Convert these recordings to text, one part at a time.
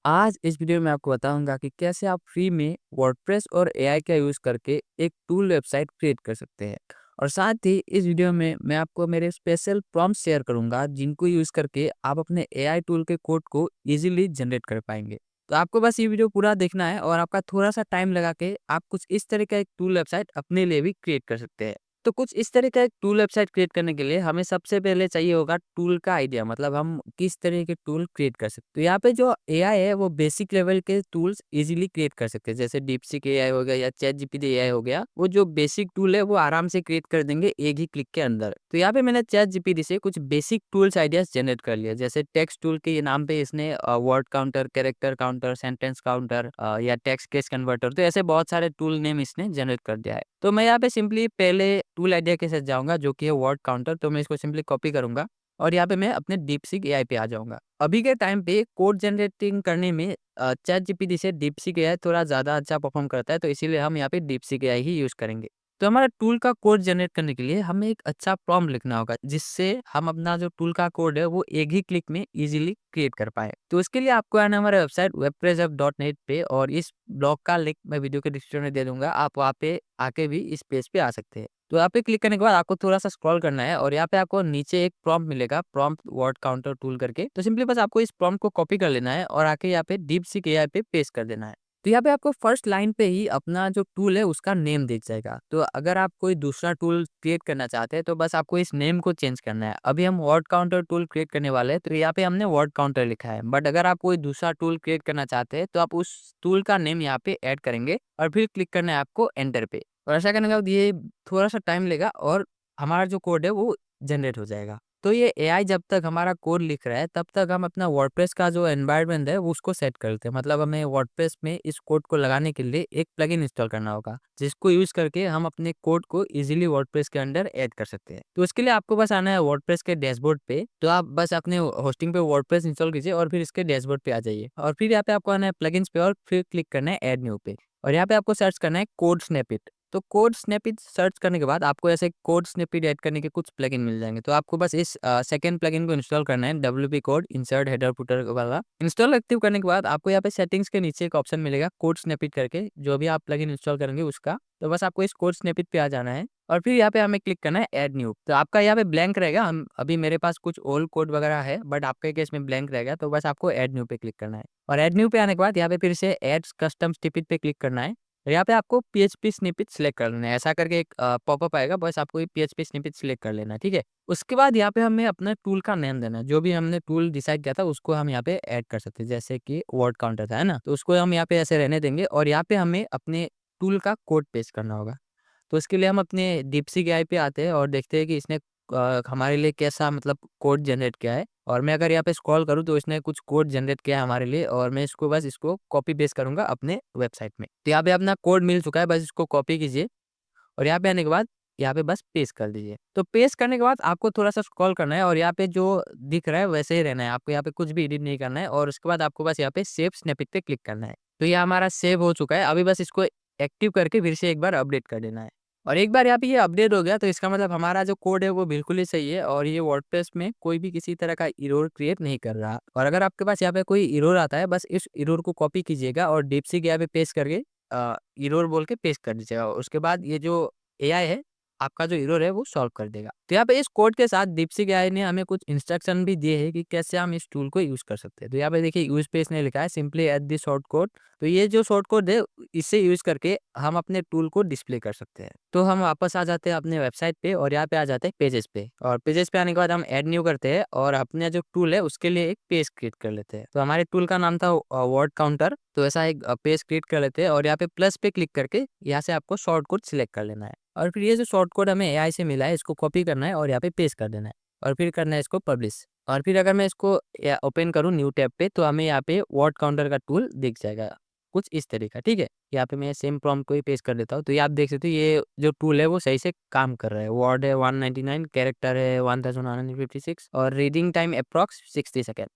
आज इस वीडियो में आपको बताऊंगा कि कैसे आप फ्री में वर्डप्रेस और एआई का यूज़ करके एक टूल वेबसाइट क्रिएट कर सकते हैं। और साथ ही इस वीडियो में मैं आपको मेरे स्पेशल प्रॉम्प्ट शेयर करूंगा जिनको यूज़ करके आप अपने एआई टूल के कोड को इजीली जनरेट कर पाएंगे। तो आपको बस ये वीडियो पूरा देखना है और आपका थोड़ा सा टाइम लगा के आप कुछ इस तरह का एक टूल वेबसाइट अपने लिए भी क्रिएट कर सकते हैं। तो कुछ इस तरह का एक टूल वेबसाइट क्रिएट करने के लिए हमें सबसे पहले चाहिए होगा टूल का आइडिया, मतलब हम किस तरह के टूल क्रिएट कर सकते हैं। तो यहाँ पे जो एआई है वो बेसिक लेवल के टूल्स इजीली क्रिएट कर सकते हैं, जैसे डीपसीक एआई हो गया या चैट जीपीटी एआई हो गया। वो जो बेसिक टूल है वो आराम से क्रिएट कर देंगे एक ही क्लिक के अंदर। तो यहाँ पे मैंने चैट जीपीटी से कुछ बेसिक टूल्स आइडियाज जनरेट कर लिया, जैसे टेक्स्ट टूल के नाम पे इसने word counter, character counter, sentence counter या टेक्स्ट केस कन्वर्टर, तो ऐसे बहुत सारे टूल नेम इसने जनरेट कर दिया है। तो मैं यहाँ पे सिंपली पहले टूल आइडिया के साथ जाऊँगा जो कि है वर्ड काउंटर। तो मैं इसको सिंपली कॉपी करूँगा और यहाँ पे मैं अपने डीपसीक एआई पे आ जाऊँगा। अभी के टाइम पे कोड जनरेटिंग करने में चैट जीपीटी से डीपसीक एआई थोड़ा ज़्यादा अच्छा परफॉर्म करता है, तो इसीलिए हम यहाँ पे डीपसीक एआई ही यूज़ करेंगे। तो हमारा टूल का कोड जनरेट करने के लिए हमें एक अच्छा प्रॉम्प्ट लिखना होगा, जिससे हम अपना जो टूल का कोड है वो एक ही क्लिक में इजीली क्रिएट कर पाएँ। तो इसके लिए आपको आना है हमारे वेबसाइट webpressup.net पे, और इस ब्लॉग का लिंक मैं वीडियो के डिस्क्रिप्शन में दे दूँगा। आप वहाँ पे आके भी इस पेज पे आ सकते हैं। तो यहाँ पे क्लिक करने के बाद आपको थोड़ा-सा स्क्रॉल करना है और यहाँ पे आपको नीचे एक प्रॉम्प्ट मिलेगा, प्रॉम्प्ट वर्ड काउंटर टूल करके। तो सिंपली बस आपको इस प्रॉम्प्ट को कॉपी कर लेना है और आके यहाँ पे डीपसीक एआई पे पेस्ट कर देना है। तो यहाँ पे आपको फर्स्ट लाइन पे ही अपना जो टूल है उसका नेम दिख जाएगा। तो अगर आप कोई दूसरा टूल क्रिएट करना चाहते हैं तो बस आपको इस नेम को चेंज करना है। अभी हम वर्ड काउंटर टूल क्रिएट करने वाले हैं, तो यहाँ पे हमने वर्ड काउंटर लिखा है। बट अगर आप कोई दूसरा टूल क्रिएट करना चाहते हैं तो आप उस टूल का नेम यहाँ पे ऐड करेंगे और फिर क्लिक करना है आपको एंटर पे। और ऐसा करने के बाद ये थोड़ा-सा टाइम लेगा और हमारा जो कोड है वो जनरेट हो जाएगा। तो ये एआई जब तक हमारा कोड लिख रहा है तब तक हम अपना वर्डप्रेस का जो एनवायरनमेंट है वो उसको सेट करते हैं। मतलब हमें वर्डप्रेस में इस कोड को लगाने के लिए एक प्लगइन इंस्टॉल करना होगा, जिसको यूज़ करके हम अपने कोड को इजीली वर्डप्रेस के अंदर ऐड कर सकते हैं। तो इसके लिए आपको बस आना है वर्डप्रेस के डैशबोर्ड पे। तो आप बस अपने होस्टिंग पे वर्डप्रेस इंस्टॉल कीजिए और फिर इसके डैशबोर्ड पे आ जाइए और फिर यहाँ पे आपको आना है प्लगइन्स पे और फिर क्लिक करना है ऐड न्यू पे। और यहाँ पे आपको सर्च करना है कोड स्नैपिट। तो कोड स्नैपिट सर्च करने के बाद आपको ऐसे कोड स्नैपिट ऐड करने के कुछ प्लगइन मिल जाएँगे। तो आपको बस इस सेकंड प्लगइन को इंस्टॉल करना है, WP code insert header footer वाला। इंस्टॉल एक्टिव करने के बाद आपको यहाँ पे सेटिंग्स के नीचे एक ऑप्शन मिलेगा कोड स्नैपिट करके, जो भी आप प्लगइन इंस्टॉल करेंगे उसका। तो बस आपको इस कोड स्नैपिट पे आ जाना है और फिर यहाँ पे हमें क्लिक करना है ऐड न्यू। तो आपका यहाँ पे ब्लैंक रहेगा। हम अभी मेरे पास कुछ ओल्ड कोड वगैरह है, बट आपके केस में ब्लैंक रहेगा, तो बस आपको ऐड न्यू पे क्लिक करना है। और ऐड न्यू पे आने के बाद यहाँ पे फिर से ऐड कस्टम स्निपेट पे क्लिक करना है। यहाँ पे आपको पीएचपी स्निपेट सिलेक्ट कर लेना है। ऐसा करके एक पॉपअप आएगा, बस आपको ये पीएचपी स्निपेट सिलेक्ट कर लेना है, ठीक है? उसके बाद यहाँ पे हमें अपने टूल का नेम देना है। जो भी हमने टूल डिसाइड किया था उसको हम यहाँ पे ऐड कर सकते हैं, जैसे कि वर्ड काउंटर था, है ना? तो उसको हम यहाँ पे ऐसे रहने देंगे और यहाँ पे हमें अपने टूल का कोड पेस्ट करना होगा। तो इसके लिए हम अपने डीपसीक एआई पे आते हैं और देखते हैं कि इसने हमारे लिए कैसा, मतलब कोड जनरेट किया है। और मैं अगर यहाँ पे स्क्रॉल करूँ तो इसने कुछ कोड जनरेट किया है हमारे लिए और मैं इसको बस इसको कॉपी पेस्ट करूँगा अपने वेबसाइट में। तो यहाँ पे अपना कोड मिल चुका है, बस इसको कॉपी कीजिए और यहाँ पे आने के बाद यहाँ पे बस पेस्ट कर दीजिए। तो पेस्ट करने के बाद आपको थोड़ा-सा स्क्रॉल करना है और यहाँ पे जो दिख रहा है वैसे ही रहना है। आपको यहाँ पे कुछ भी एडिट नहीं करना है और उसके बाद आपको बस यहाँ पे सेव स्निपेट पे क्लिक करना है। तो ये हमारा सेव हो चुका है। अभी बस इसको एक्टिव करके फिर से एक बार अपडेट कर देना है। और एक बार यहाँ पे ये अपडेट हो गया तो इसका मतलब हमारा जो कोड है वो बिल्कुल ही सही है और ये वर्डप्रेस में कोई भी किसी तरह का एरर क्रिएट नहीं कर रहा। और अगर आपके पास यहाँ पे कोई एरर आता है, बस इस एरर को कॉपी कीजिएगा और डीपसीक यहाँ पे पेस्ट करके एरर बोल के पेस्ट कर दीजिएगा। उसके बाद ये जो एआई है, आपका जो एरर है वो सॉल्व कर देगा। तो यहाँ पे इस कोड के साथ डीपसीक एआई ने हमें कुछ इंस्ट्रक्शन भी दिए हैं कि कैसे हम इस टूल को यूज़ कर सकते हैं। तो यहाँ पे देखिए यूज़ पे इसने लिखा है simply add this short code. तो ये जो शॉर्ट कोड है इसे यूज़ करके हम अपने टूल को डिस्प्ले कर सकते हैं। तो हम वापस आ जाते हैं अपने वेबसाइट पे और यहाँ पे आ जाते हैं पेजेस पे, और पेजेस पे आने के बाद हम ऐड न्यू करते हैं और अपने जो टूल है उसके लिए एक पेज क्रिएट कर लेते हैं। तो हमारे टूल का नाम था वर्ड काउंटर। तो ऐसा एक पेज क्रिएट कर लेते हैं और यहाँ पे प्लस पे क्लिक करके यहाँ से आपको शॉर्ट कोड सिलेक्ट कर लेना है और फिर ये जो शॉर्ट कोड हमें एआई से मिला है इसको कॉपी करना है और यहाँ पे पेस्ट कर देना है और फिर करना है इसको पब्लिश। और फिर अगर मैं इसको ओपन करूँ न्यू टैब पे तो हमें यहाँ पे वर्ड काउंटर का टूल दिख जाएगा कुछ इस तरीका, ठीक है? यहाँ पे मैं सेम प्रॉम्प्ट को ही पेस्ट कर देता हूँ। तो ये आप देख सकते हो ये जो टूल है वो सही से काम कर रहा है। वर्ड है 199, कैरेक्टर है 1156 और रीडिंग टाइम अप्रॉक्स 60 सेकंड।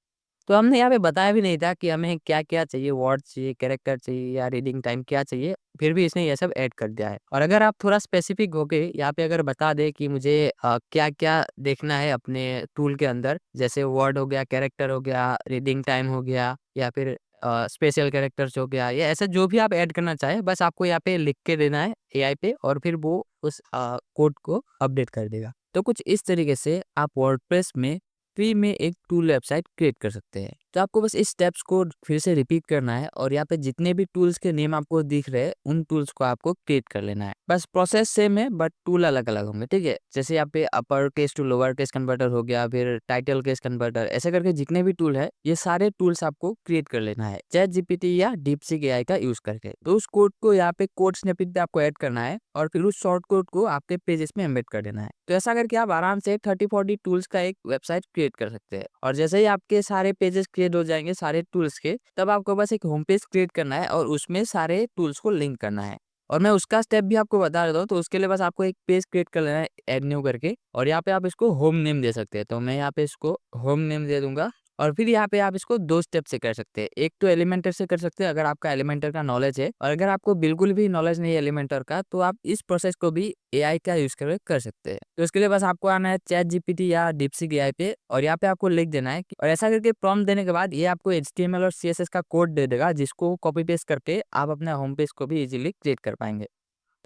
तो हमने यहाँ पे बताया भी नहीं था कि हमें क्या-क्या चाहिए, वर्ड चाहिए, कैरेक्टर चाहिए या रीडिंग टाइम क्या चाहिए, फिर भी इसने ये सब ऐड कर दिया है। और अगर आप थोड़ा स्पेसिफिक हो के यहाँ पे अगर बता दें कि मुझे क्या-क्या देखना है अपने टूल के अंदर, जैसे वर्ड हो गया, कैरेक्टर हो गया, रीडिंग टाइम हो गया या फिर स्पेशल कैरेक्टर्स हो गया या ऐसा जो भी आप ऐड करना चाहें, बस आपको यहाँ पे लिख के देना है एआई पे और फिर वो उस कोड को अपडेट कर देगा। तो कुछ इस तरीके से आप वर्डप्रेस में फ्री में एक टूल वेबसाइट क्रिएट कर सकते हैं। तो आपको बस इस स्टेप्स को फिर से रिपीट करना है और यहाँ पे जितने भी टूल्स के नेम आपको दिख रहे हैं उन टूल्स को आपको क्रिएट कर लेना है। बस प्रोसेस सेम है बट टूल अलग अलग होंगे, ठीक है। जैसे यहाँ पे upper case to lower case converter हो गया, फिर टाइटल केस कन्वर्टर, ऐसे करके जितने भी टूल है ये सारे टूल्स आपको क्रिएट कर लेना है चैट जीपीटी या डीपसीक एआई का यूज करके। तो उस कोड को यहाँ पे कोड स्निपेट पे आपको ऐड करना है और फिर उस शॉर्ट कोड को आपके पेजेस में एम्बेड कर देना है। तो ऐसा करके आप आराम से 30-40 टूल्स का एक वेबसाइट क्रिएट कर सकते हैं। और जैसे ही आपके सारे पेजेस क्रिएट हो जाएंगे सारे टूल्स के, तब आपको बस एक होम पेज क्रिएट करना है और उसमें सारे टूल्स को लिंक करना है। और मैं उसका स्टेप भी आपको बता देता हूँ। तो उसके लिए बस आपको एक पेज क्रिएट कर लेना है ऐड न्यू करके और यहाँ पे आप इसको होम नेम दे सकते हैं। तो मैं यहाँ पे इसको होम नेम दे दूंगा और फिर यहाँ पे आप इसको 2 स्टेप से कर सकते हैं। एक तो एलिमेंटर से कर सकते हैं अगर आपका एलिमेंटर का नॉलेज है, और अगर आपको बिल्कुल भी नॉलेज नहीं है एलिमेंटर का तो आप इस प्रोसेस को भी एआई का यूज करके कर सकते हैं। तो इसके लिए बस आपको आना है चैट जीपीटी या डीपसीक एआई पे और यहाँ पे आपको लिख देना है और ऐसा करके प्रॉम्प्ट देने के बाद ये आपको एचटीएमएल और सीएसएस का कोड दे देगा, जिसको कॉपी पेस्ट करके आप अपने होम पेज को भी इजीली क्रिएट कर पाएंगे।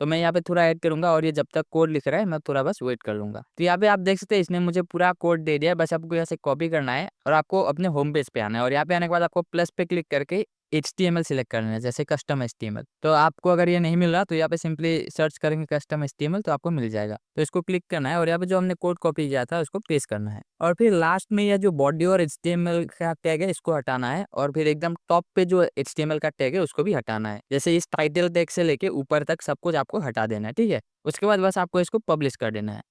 तो मैं यहाँ पे थोड़ा ऐड करूँगा और ये जब तक कोड लिख रहा है मैं थोड़ा बस वेट कर लूँगा। तो यहाँ पे आप देख सकते हैं इसने मुझे पूरा कोड दे दिया है, बस आपको यहाँ से कॉपी करना है और आपको अपने होम पेज पे आना है और यहाँ पे आने के बाद आपको प्लस पे क्लिक करके एचटीएमएल सिलेक्ट करना है, जैसे कस्टम एचटीएमएल। तो आपको अगर ये नहीं मिल रहा तो यहाँ पे सिंपली सर्च करेंगे कस्टम एचटीएमएल तो आपको मिल जाएगा। तो इसको क्लिक करना है और यहाँ पे जो हमने कोड कॉपी किया था उसको पेस्ट करना है और फिर लास्ट में यह जो बॉडी और एचटीएमएल का टैग है इसको हटाना है और फिर एकदम टॉप पे जो एचटीएमएल का टैग है उसको भी हटाना है। जैसे इस टाइटल टैग से लेके ऊपर तक सब कुछ आपको हटा देना है, ठीक है। उसके बाद बस आपको इसको पब्लिश कर देना है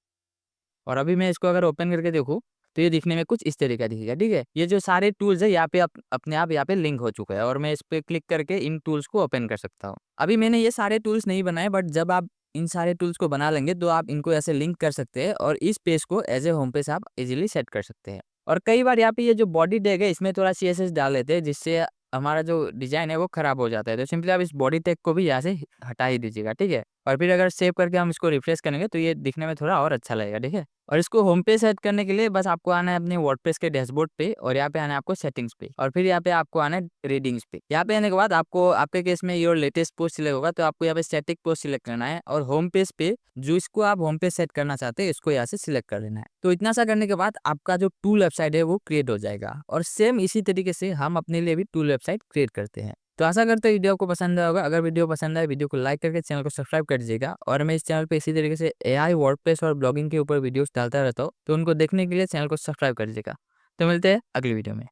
और अभी मैं इसको अगर ओपन करके देखूँ तो ये दिखने में कुछ इस तरह का दिखेगा, ठीक है। ये जो सारे टूल्स है यहाँ पे अपने आप यहाँ पे लिंक हो चुका है और मैं इस पे क्लिक करके इन टूल्स को ओपन कर सकता हूँ। अभी मैंने ये सारे टूल्स नहीं बनाए बट जब आप इन सारे टूल्स को बना लेंगे तो आप इनको ऐसे लिंक कर सकते हैं और इस पेज को एज ए होम पेज आप इजीली सेट कर सकते हैं। और कई बार यहाँ पे ये जो बॉडी टैग है इसमें थोड़ा सीएसएस डाल देते हैं जिससे हमारा जो डिजाइन है वो खराब हो जाता है। तो सिंपली आप इस बॉडी टैग को भी यहाँ से हटा ही दीजिएगा, ठीक है। और फिर अगर सेव करके हम इसको रिफ्रेश करेंगे तो ये दिखने में थोड़ा और अच्छा लगेगा, ठीक है। और इसको होम पेज सेट करने के लिए बस आपको आना है अपने वर्डप्रेस के डैशबोर्ड पे और यहाँ पे आना है आपको सेटिंग्स पे और फिर यहाँ पे आपको आना है रीडिंग्स पे। यहाँ पे आने के बाद आपको आपके केस में योर लेटेस्ट पोस्ट सिलेक्ट होगा तो आपको यहाँ पे स्टैटिक पोस्ट सिलेक्ट करना है और होम पेज पे जो इसको आप होम पेज सेट करना चाहते हैं इसको यहाँ से सिलेक्ट कर लेना है। तो इतना सा करने के बाद आपका जो टूल वेबसाइट है वो क्रिएट हो जाएगा और सेम इसी तरीके से हम अपने लिए भी टूल वेबसाइट क्रिएट करते हैं। तो आशा करते हैं वीडियो को पसंद आया होगा। अगर वीडियो पसंद आए वीडियो को लाइक करके चैनल को सब्सक्राइब कर दीजिएगा और मैं इस चैनल पे इसी तरीके से एआई वर्डप्रेस और ब्लॉगिंग के ऊपर वीडियोस डालता रहता हूँ, तो उनको देखने के लिए चैनल को सब्सक्राइब कर दीजिएगा। तो मिलते हैं अगली वीडियो में।